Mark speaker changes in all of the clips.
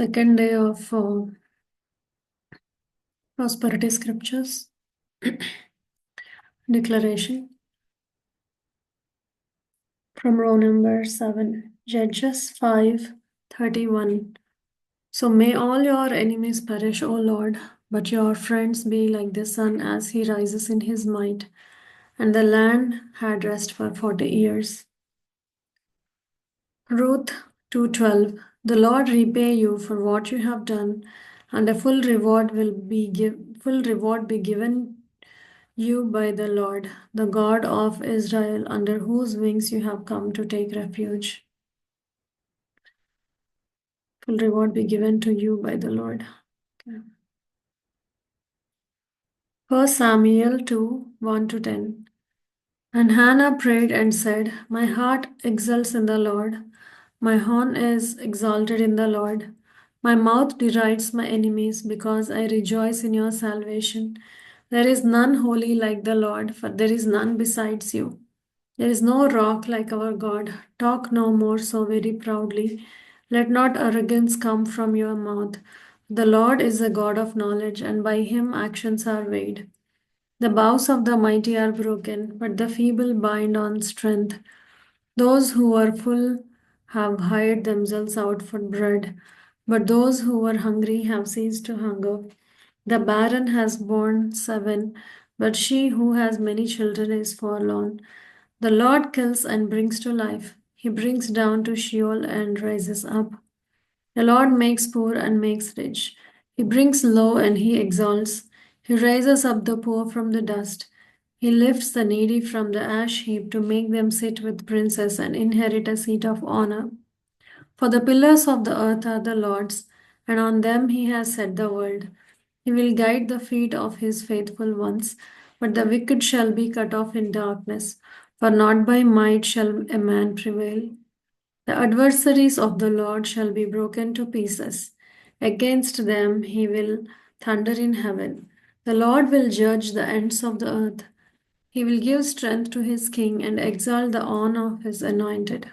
Speaker 1: Second day of prosperity scriptures. Declaration from row number 7, Judges 5:31. So may all your enemies perish, O Lord, but your friends be like the sun as he rises in his might. And the land had rest for 40 years. Ruth 2:12. The Lord repay you for what you have done, and a full reward be given you by the Lord, the God of Israel, under whose wings you have come to take refuge. Full reward be given to you by the Lord. Okay. 1 Samuel 2 1 to 10. And Hannah prayed and said, my heart exults in the Lord, my horn is exalted in the Lord. My mouth derides my enemies because I rejoice in your salvation. There is none holy like the Lord, for there is none besides you. There is no rock like our God. Talk no more so very proudly. Let not arrogance come from your mouth. The Lord is a God of knowledge, and by him actions are weighed. The bows of the mighty are broken, but the feeble bind on strength. Those who are full have hired themselves out for bread, but those who are hungry have ceased to hunger. The barren has borne 7, but she who has many children is forlorn. The Lord kills and brings to life. He brings down to Sheol and raises up. The Lord makes poor and makes rich. He brings low and he exalts. He raises up the poor from the dust. He lifts the needy from the ash heap to make them sit with princes and inherit a seat of honor. For the pillars of the earth are the Lord's, and on them he has set the world. He will guide the feet of his faithful ones, but the wicked shall be cut off in darkness, for not by might shall a man prevail. The adversaries of the Lord shall be broken to pieces. Against them he will thunder in heaven. The Lord will judge the ends of the earth. He will give strength to his king and exalt the honor of his anointed.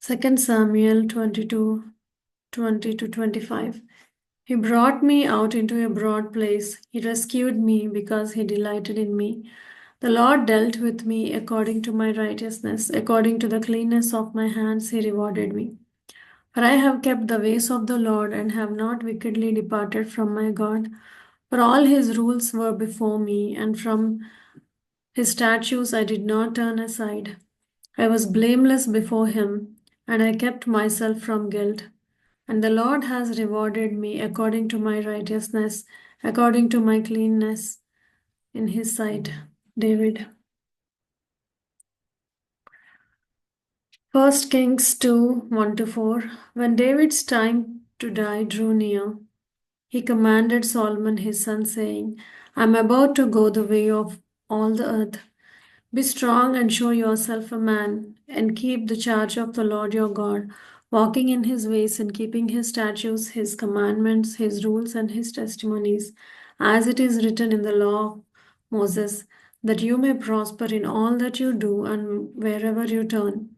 Speaker 1: 2 Samuel 22:20 to 25. He brought me out into a broad place. He rescued me because he delighted in me. The Lord dealt with me according to my righteousness, according to the cleanness of my hands, he rewarded me. For I have kept the ways of the Lord and have not wickedly departed from my God. For all his rules were before me, and from his statutes I did not turn aside. I was blameless before him, and I kept myself from guilt. And the Lord has rewarded me according to my righteousness, according to my cleanness in his sight. David. 1 Kings 2 1 to 4. When David's time to die drew near, he commanded Solomon his son, saying, I am about to go the way of all the earth. Be strong and show yourself a man, and keep the charge of the Lord your God, walking in his ways and keeping his statutes, his commandments, his rules, and his testimonies, as it is written in the law of Moses, that you may prosper in all that you do and wherever you turn,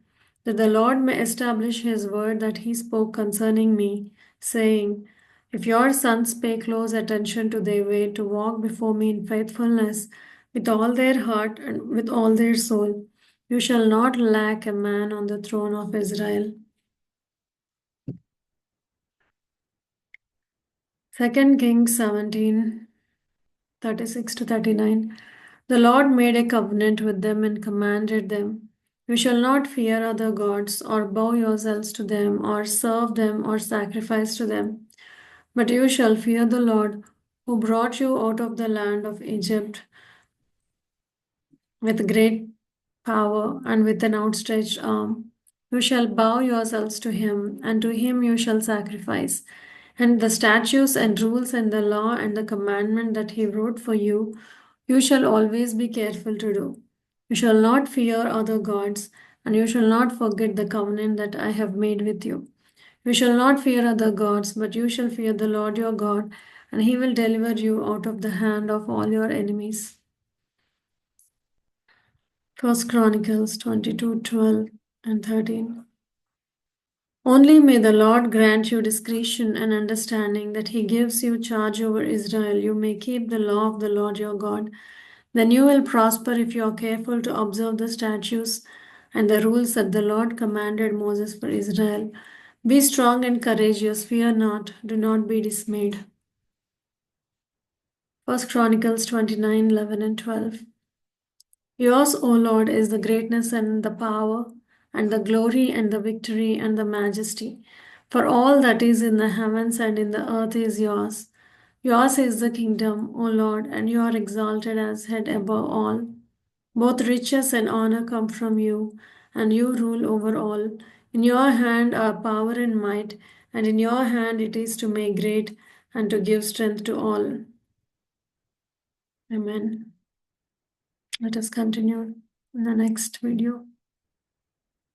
Speaker 1: that the Lord may establish his word that he spoke concerning me, saying, if your sons pay close attention to their way to walk before me in faithfulness, with all their heart and with all their soul, you shall not lack a man on the throne of Israel. 2 Kings 17:36 to 39. The Lord made a covenant with them and commanded them, you shall not fear other gods, or bow yourselves to them, or serve them, or sacrifice to them. But you shall fear the Lord, who brought you out of the land of Egypt with great power and with an outstretched arm. You shall bow yourselves to him, and to him you shall sacrifice. And the statutes and rules and the law and the commandment that he wrote for you, you shall always be careful to do. You shall not fear other gods, and you shall not forget the covenant that I have made with you. You shall not fear other gods, but you shall fear the Lord your God, and he will deliver you out of the hand of all your enemies. First Chronicles 22:12 and 13. Only may the Lord grant you discretion and understanding that He gives you charge over Israel. You may keep the law of the Lord your God. Then you will prosper if you are careful to observe the statutes and the rules that the Lord commanded Moses for Israel. Be strong and courageous, fear not, do not be dismayed. First Chronicles 29:11 and 12. Yours, O Lord, is the greatness and the power, and the glory and the victory and the majesty. For all that is in the heavens and in the earth is yours. Yours is the kingdom, O Lord, and you are exalted as head above all. Both riches and honor come from you, and you rule over all. In your hand are power and might, and in your hand it is to make great and to give strength to all. Amen. Let us continue in the next video.